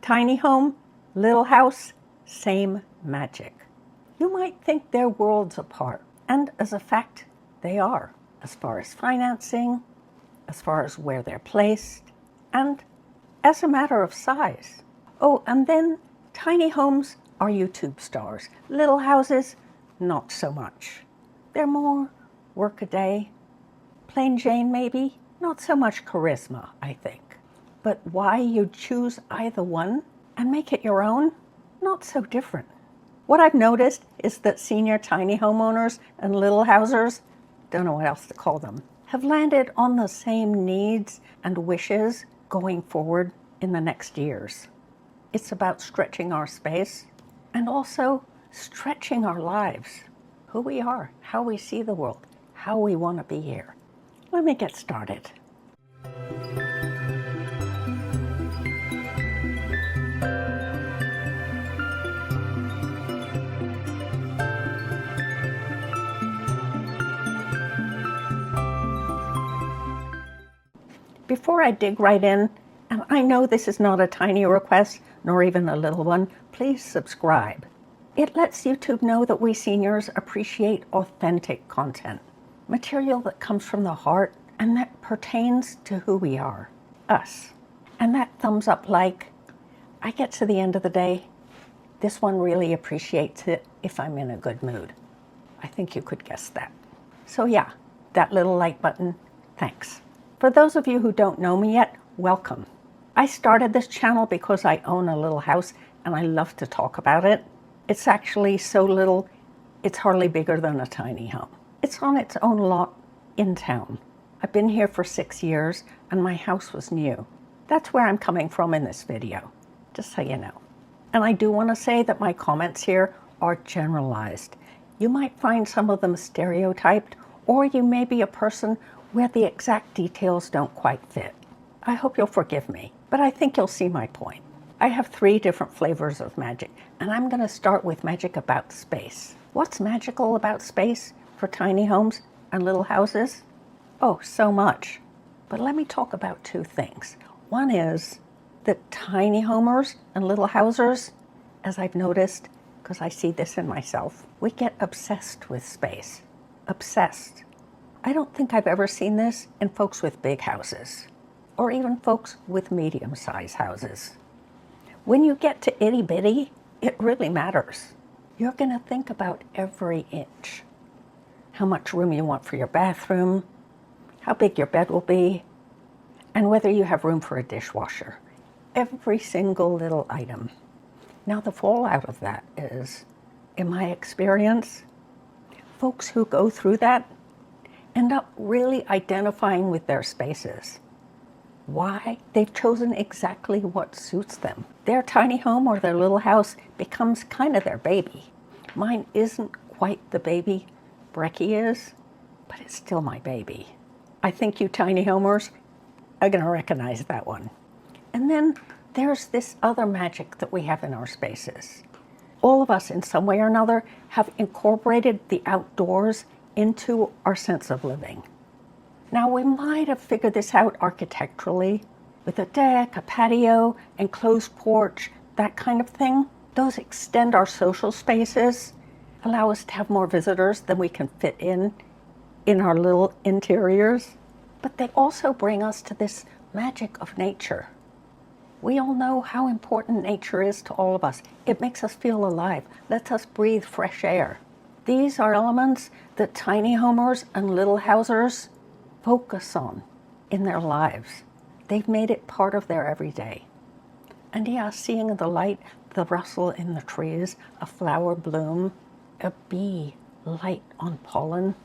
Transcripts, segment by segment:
Tiny home, little house, same magic. You might think they're worlds apart, and as a fact, they are, as far as financing, as far as where they're placed, and as a matter of size. Oh, and then tiny homes are YouTube stars. Little houses, not so much. They're more work-a-day. Plain Jane, maybe. Not so much charisma, I think. But why you choose either one and make it your own? Not so different. What I've noticed is that senior tiny homeowners and little housers, don't know what else to call them, have landed on the same needs and wishes going forward in the next years. It's about stretching our space and also stretching our lives, who we are, how we see the world, how we want to be here. Let me get started. Before I dig right in, and I know this is not a tiny request, nor even a little one, please subscribe. It lets YouTube know that we seniors appreciate authentic content, material that comes from the heart and that pertains to who we are, us. And that thumbs up like, I get to the end of the day, this one really appreciates it if I'm in a good mood. I think you could guess that. So yeah, that little like button, thanks. For those of you who don't know me yet, welcome. I started this channel because I own a little house and I love to talk about it. It's actually so little, it's hardly bigger than a tiny home. It's on its own lot in town. I've been here for 6 years and my house was new. That's where I'm coming from in this video, just so you know. And I do want to say that my comments here are generalized. You might find some of them stereotyped, or you may be a person where the exact details don't quite fit. I hope you'll forgive me, but I think you'll see my point. I have 3 different flavors of magic, and I'm going to start with magic about space. What's magical about space for tiny homes and little houses? Oh, so much. But let me talk about 2 things. One is that tiny homers and little housers, as I've noticed, because I see this in myself, we get obsessed with space. Obsessed. I don't think I've ever seen this in folks with big houses, or even folks with medium-sized houses. When you get to itty-bitty, it really matters. You're going to think about every inch. How much room you want for your bathroom, how big your bed will be, and whether you have room for a dishwasher. Every single little item. Now the fallout of that is, in my experience, folks who go through that end up really identifying with their spaces. Why? They've chosen exactly what suits them. Their tiny home or their little house becomes kind of their baby. Mine isn't quite the baby Brecky is, but it's still my baby. I think you tiny homers are going to recognize that one. And then there's this other magic that we have in our spaces. All of us in some way or another have incorporated the outdoors into our sense of living. Now we might have figured this out architecturally with a deck, a patio, enclosed porch, that kind of thing. Those extend our social spaces, allow us to have more visitors than we can fit in our little interiors. But they also bring us to this magic of nature. We all know how important nature is to all of us. It makes us feel alive, lets us breathe fresh air. These are elements that tiny homers and little housers focus on in their lives. They've made it part of their everyday. And yeah, seeing the light, the rustle in the trees, a flower bloom, a bee light on pollen,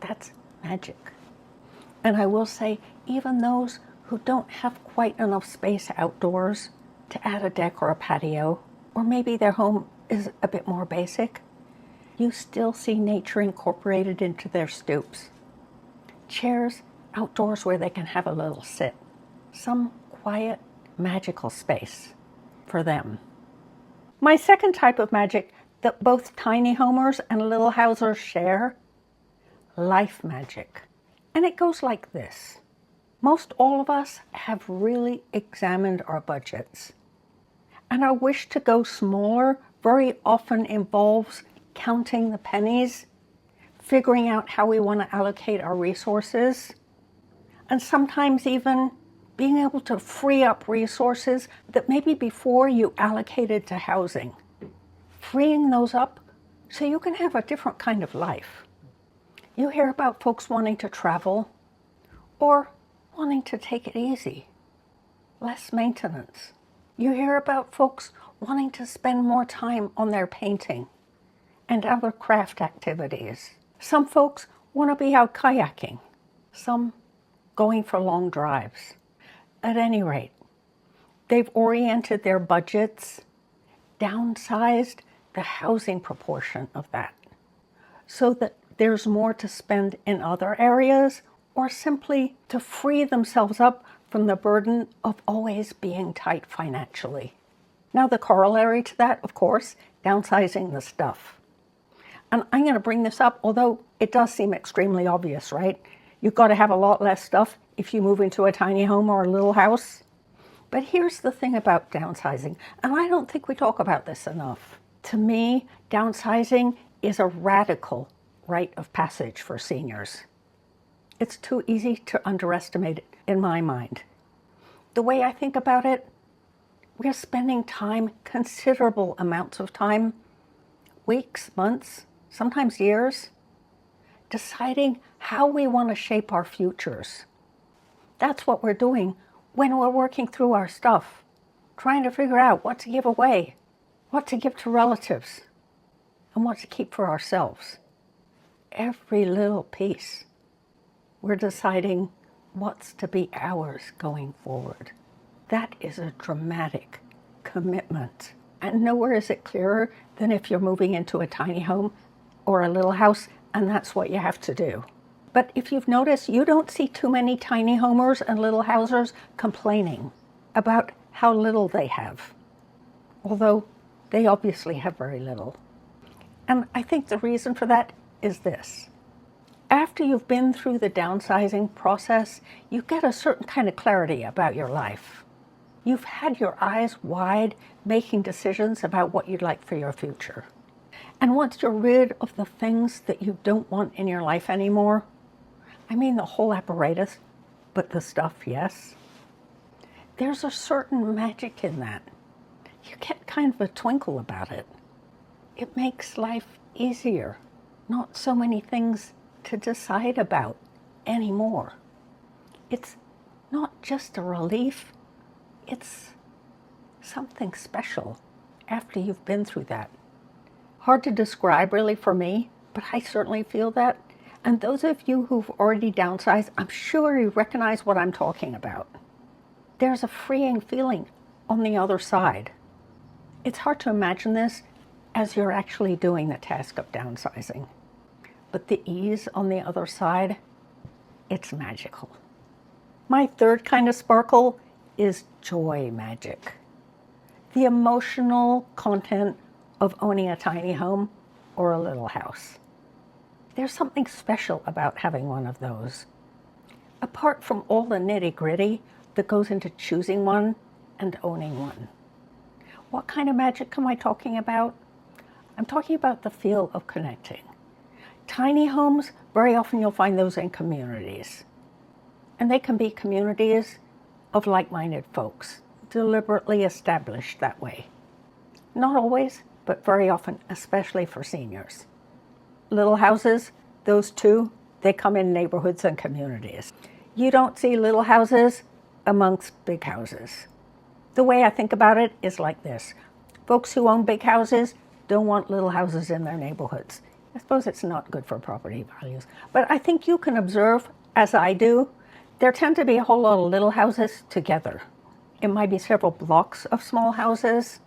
that's magic. And I will say, even those who don't have quite enough space outdoors to add a deck or a patio, or maybe their home is a bit more basic, you still see nature incorporated into their stoops. Chairs outdoors where they can have a little sit. Some quiet, magical space for them. My second type of magic that both tiny homers and little housers share, life magic. And it goes like this. Most all of us have really examined our budgets. And our wish to go smaller very often involves counting the pennies, figuring out how we want to allocate our resources, and sometimes even being able to free up resources that maybe before you allocated to housing. Freeing those up so you can have a different kind of life. You hear about folks wanting to travel or wanting to take it easy, less maintenance. You hear about folks wanting to spend more time on their painting and other craft activities. Some folks want to be out kayaking, some going for long drives. At any rate, they've oriented their budgets, downsized the housing proportion of that, so that there's more to spend in other areas, or simply to free themselves up from the burden of always being tight financially. Now the corollary to that, of course, downsizing the stuff. And I'm going to bring this up, although it does seem extremely obvious, right? You've got to have a lot less stuff if you move into a tiny home or a little house. But here's the thing about downsizing, and I don't think we talk about this enough. To me, downsizing is a radical rite of passage for seniors. It's too easy to underestimate it in my mind. The way I think about it, we're spending time, considerable amounts of time, weeks, months, sometimes years, deciding how we want to shape our futures. That's what we're doing when we're working through our stuff, trying to figure out what to give away, what to give to relatives, and what to keep for ourselves. Every little piece. We're deciding what's to be ours going forward. That is a dramatic commitment. And nowhere is it clearer than if you're moving into a tiny home or a little house, and that's what you have to do. But if you've noticed, you don't see too many tiny homers and little housers complaining about how little they have, although they obviously have very little. And I think the reason for that is this. After you've been through the downsizing process, you get a certain kind of clarity about your life. You've had your eyes wide, making decisions about what you'd like for your future. And once you're rid of the things that you don't want in your life anymore, I mean the whole apparatus, but the stuff, yes, there's a certain magic in that. You get kind of a twinkle about it. It makes life easier. Not so many things to decide about anymore. It's not just a relief, it's something special after you've been through that. Hard to describe really for me, but I certainly feel that. And those of you who've already downsized, I'm sure you recognize what I'm talking about. There's a freeing feeling on the other side. It's hard to imagine this as you're actually doing the task of downsizing. But the ease on the other side, it's magical. My third kind of sparkle is joy magic. The emotional content of owning a tiny home or a little house. There's something special about having one of those. Apart from all the nitty-gritty that goes into choosing one and owning one. What kind of magic am I talking about? I'm talking about the feel of connecting. Tiny homes, very often you'll find those in communities. And they can be communities of like-minded folks, deliberately established that way. Not always, but very often, especially for seniors. Little houses, those two, they come in neighborhoods and communities. You don't see little houses amongst big houses. The way I think about it is like this. Folks who own big houses don't want little houses in their neighborhoods. I suppose it's not good for property values. But I think you can observe, as I do, there tend to be a whole lot of little houses together. It might be several blocks of small houses,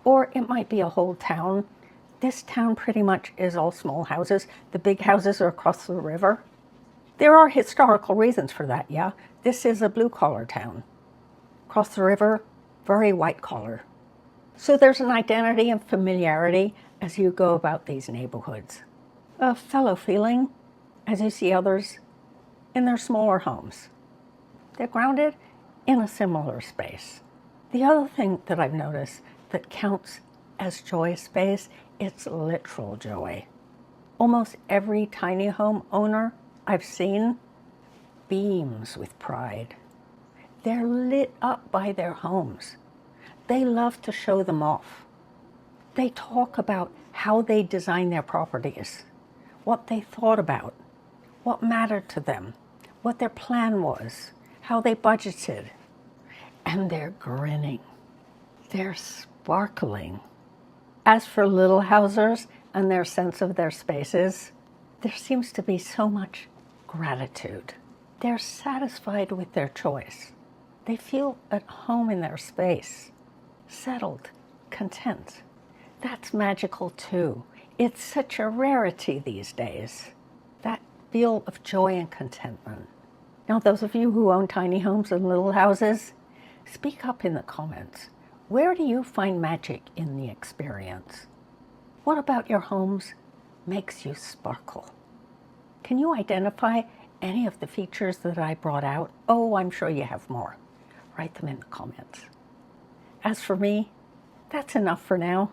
or it might be a whole town. This town pretty much is all small houses. The big houses are across the river. There are historical reasons for that, yeah. This is a blue-collar town. Across the river, very white-collar. So there's an identity and familiarity as you go about these neighborhoods. A fellow feeling as you see others in their smaller homes. They're grounded in a similar space. The other thing that I've noticed that counts as joy space, it's literal joy. Almost every tiny home owner I've seen beams with pride. They're lit up by their homes. They love to show them off. They talk about how they design their properties, what they thought about, what mattered to them, what their plan was, how they budgeted. And they're grinning. They're sparkling. As for little housers and their sense of their spaces, there seems to be so much gratitude. They're satisfied with their choice. They feel at home in their space, settled, content. That's magical too. It's such a rarity these days, that feel of joy and contentment. Now, those of you who own tiny homes and little houses, speak up in the comments. Where do you find magic in the experience? What about your homes makes you sparkle? Can you identify any of the features that I brought out? Oh, I'm sure you have more. Write them in the comments. As for me, that's enough for now.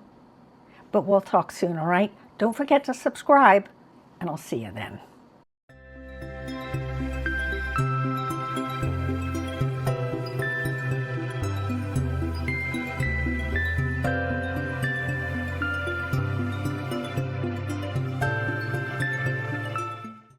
But we'll talk soon, all right? Don't forget to subscribe, and I'll see you then.